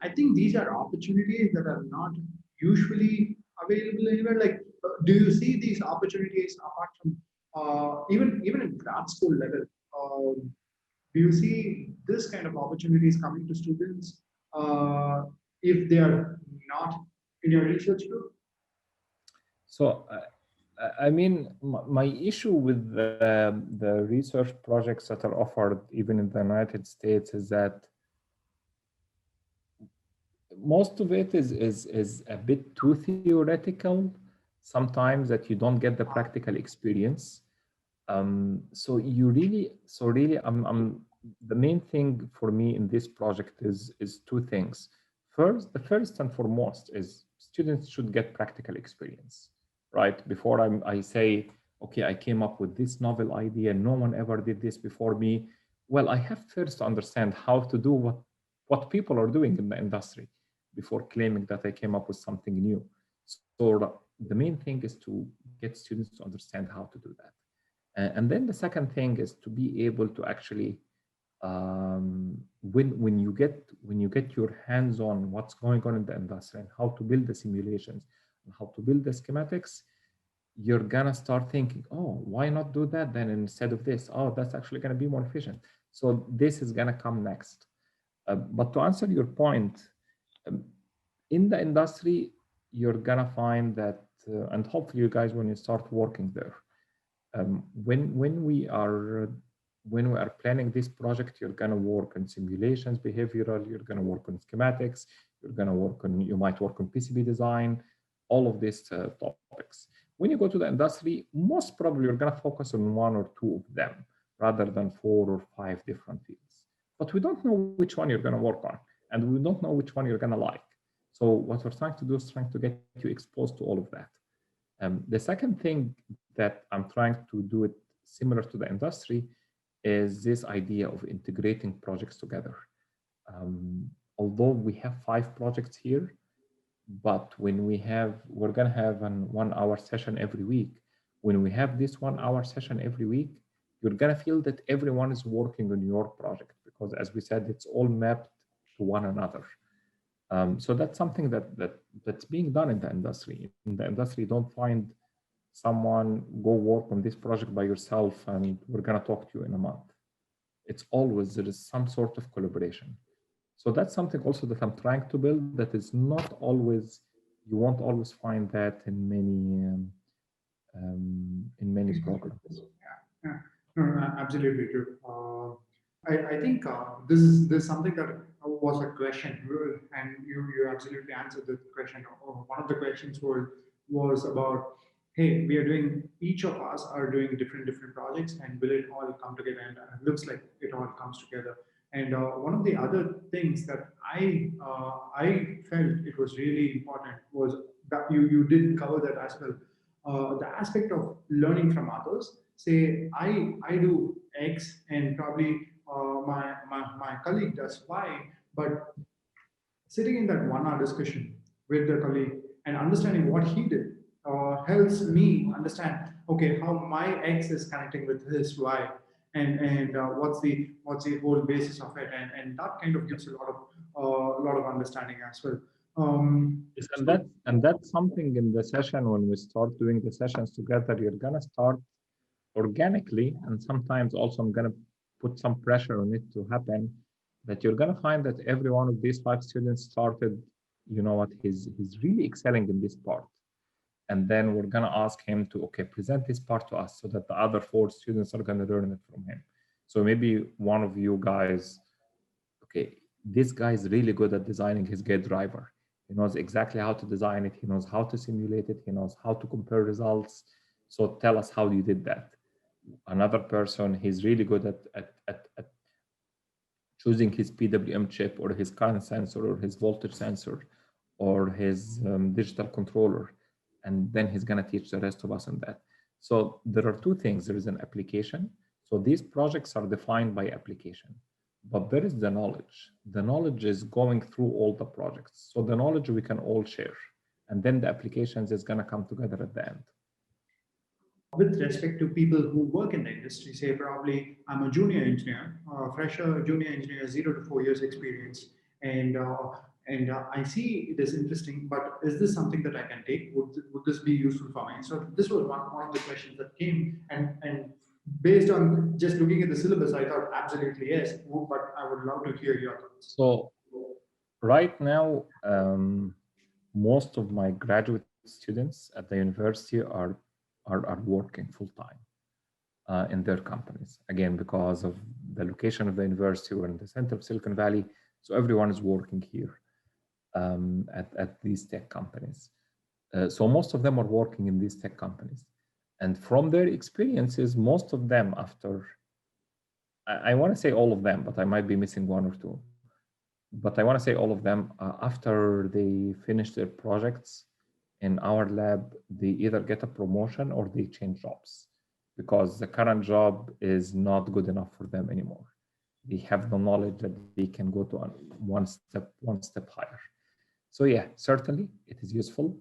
I think these are opportunities that are not usually available anywhere. Like, do you see these opportunities apart from even in grad school level? Do you see this kind of opportunities coming to students uh, if they are not in your research group? So, I mean, my issue with the research projects that are offered even in the United States is that most of it is a bit too theoretical sometimes, that you don't get the practical experience. So really, the main thing for me in this project is two things. First, the first and foremost is students should get practical experience, right? Before I say, okay, I came up with this novel idea, no one ever did this before me. Well, I have first to understand how to do what people are doing in the industry before claiming that I came up with something new. So the main thing is to get students to understand how to do that. And then the second thing is to be able to actually, when you get your hands on what's going on in the industry and how to build the simulations and how to build the schematics, you're gonna start thinking, oh, why not do that then instead of this? Oh, that's actually gonna be more efficient. So this is gonna come next. But to answer your point, um, in the industry, you're gonna find that, and hopefully you guys, when you start working there, when we are planning this project, you're gonna work on simulations, behavioral. You're gonna work on schematics. You might work on PCB design, all of these topics. When you go to the industry, most probably you're gonna focus on one or two of them rather than four or five different fields. But we don't know which one you're gonna work on, and we don't know which one you're gonna like. So what we're trying to do is trying to get you exposed to all of that. The second thing that I'm trying to do it similar to the industry is this idea of integrating projects together. Although we have 5 projects here, but we're going to have an 1 hour session every week. When we have this 1 hour session every week, you're going to feel that everyone is working on your project because, as we said, it's all mapped to one another. So that's something that's being done in the industry. In the industry, you don't find someone go work on this project by yourself and we're going to talk to you in a month. It's always there is some sort of collaboration. So that's something also that I'm trying to build, that is not always, you won't always find that in many programs. Yeah, no, no, absolutely true. I think this is something that was a question, and you absolutely answered the question. One of the questions was about, hey, we are doing, each of us are doing different projects, and will it all come together? And it looks like it all comes together. And one of the other things that I felt it was really important was that you did cover that as well. The aspect of learning from others. Say I do X and probably my colleague does Y, but sitting in that 1 hour discussion with the colleague and understanding what he did helps me understand, okay, how my X is connecting with his Y, and what's the whole basis of it, and that kind of gives a lot of understanding as well. Yes, and So that's something in the session. When we start doing the sessions together, you're gonna start organically, and sometimes also I'm gonna put some pressure on it to happen. That you're gonna find that every one of these 5 students started, you know what, he's really excelling in this part, and then we're gonna ask him to, okay, present this part to us so that the other 4 students are gonna learn it from him. So maybe one of you guys, okay, this guy is really good at designing his gate driver. He knows exactly how to design it. He knows how to simulate it. He knows how to compare results. So tell us how you did that. Another person, he's really good at choosing his PWM chip or his current sensor or his voltage sensor or his digital controller. And then he's going to teach the rest of us on that. So there are 2 things. There is an application. So these projects are defined by application, but there is the knowledge. The knowledge is going through all the projects. So the knowledge we can all share. And then the applications is going to come together at the end. with respect to people who work in the industry, say probably I'm a junior engineer, fresher junior engineer, 0 to 4 years experience, and and I see it is interesting, but is this something that I can take? Would this be useful for me? So this was one of the questions that came, and based on just looking at the syllabus, I thought absolutely yes, but I would love to hear your thoughts. So right now, most of my graduate students at the university are working full time in their companies. Again, because of the location of the university, we're in the center of Silicon Valley, so everyone is working here at these tech companies. So most of them are working in these tech companies. And from their experiences, most of them after, I want to say all of them, but I might be missing one or two. But I want to say all of them, after they finish their projects in our lab, they either get a promotion or they change jobs because the current job is not good enough for them anymore. They have the knowledge that they can go to one step higher. So yeah, certainly it is useful.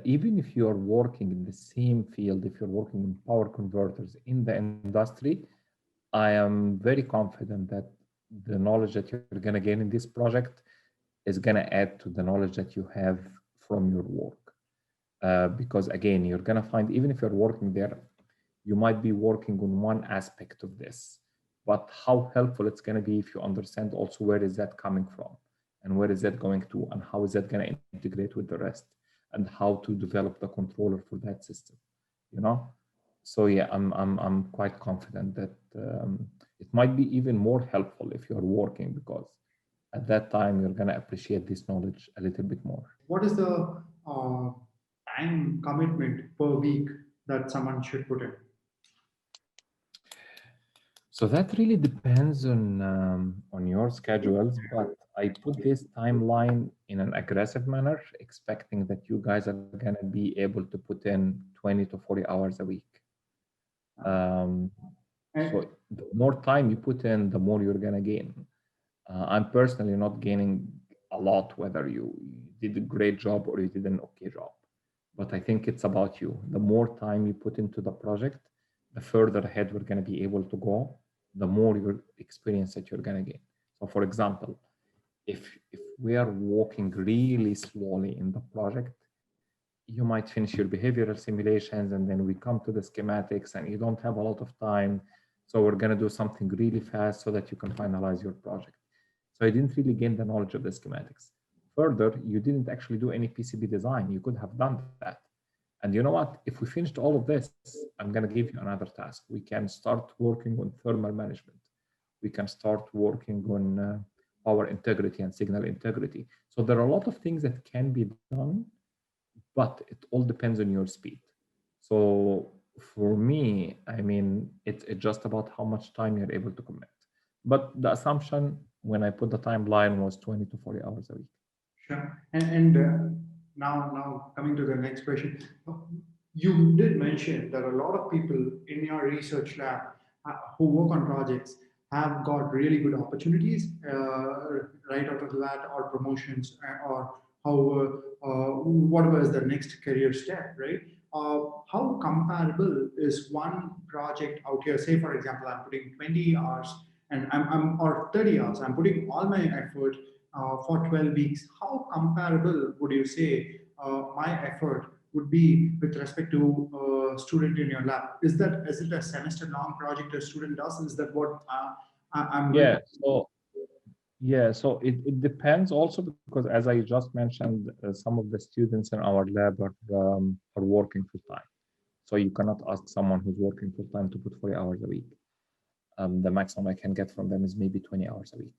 Even if you're working in the same field, if you're working in power converters in the industry, I am very confident that the knowledge that you're going to gain in this project is going to add to the knowledge that you have from your work. Because again, you're going to find, even if you're working there, you might be working on one aspect of this, but how helpful it's going to be if you understand also where is that coming from and where is that going to and how is that going to integrate with the rest and how to develop the controller for that system, you know? So yeah, I'm quite confident that it might be even more helpful if you're working because at that time you're going to appreciate this knowledge a little bit more. What is the time commitment per week that someone should put in? So that really depends on your schedules, but I put this timeline in an aggressive manner, expecting that you guys are gonna be able to put in 20 to 40 hours a week. So the more time you put in, the more you're gonna gain. I'm personally not gaining a lot whether you did a great job or you did an okay job. But I think it's about you. The more time you put into the project, the further ahead we're going to be able to go, the more your experience that you're going to gain. So for example, if we are walking really slowly in the project, you might finish your behavioral simulations and then we come to the schematics and you don't have a lot of time. So we're going to do something really fast so that you can finalize your project. So you didn't really gain the knowledge of the schematics. Further, you didn't actually do any PCB design. You could have done that. And you know what? If we finished all of this, I'm going to give you another task. We can start working on thermal management. We can start working on power integrity and signal integrity. So there are a lot of things that can be done, but it all depends on your speed. So for me, I mean, it's just about how much time you're able to commit. But the assumption when I put the timeline was 20 to 40 hours a week. Sure. And now coming to the next question, you did mention that a lot of people in your research lab who work on projects have got really good opportunities right out of that, or promotions, or whatever is the next career step, right? How comparable is one project out here? Say, for example, I'm putting 20 hours and I'm or 30 hours. I'm putting all my effort for 12 weeks. How comparable would you say my effort would be with respect to a student in your lab? Is it a semester long project a student does? Is that what I'm going Yeah, to? so it depends also because as I just mentioned, some of the students in our lab are working full time. So you cannot ask someone who's working full time to put 40 hours a week. The maximum I can get from them is maybe 20 hours a week.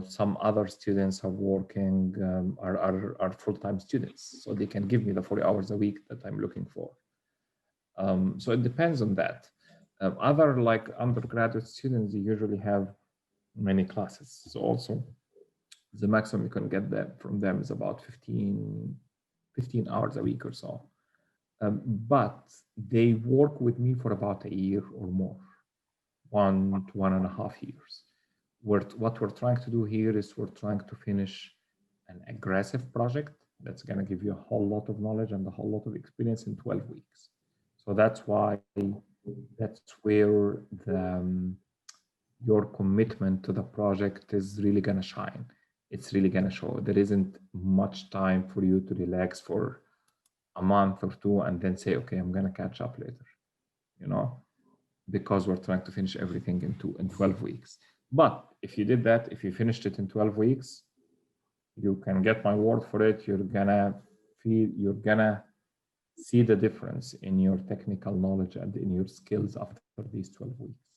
Some other students are working, are full-time students, so they can give me the 40 hours a week that I'm looking for. So it depends on that. Other like undergraduate students, they usually have many classes. So also the maximum you can get that from them is about 15 hours a week or so. But they work with me for about a year or more, 1 to 1.5 years. What we're trying to do here is we're trying to finish an aggressive project that's going to give you a whole lot of knowledge and a whole lot of experience in 12 weeks. So that's where your commitment to the project is really going to shine. it's really gonna show. There isn't much time for you to relax for a month or two and then say, okay, I'm gonna catch up later, you know, because we're trying to finish everything in 12 weeks. But if you did that, if you finished it in 12 weeks, you can get my word for it. You're gonna see the difference in your technical knowledge and in your skills after these 12 weeks.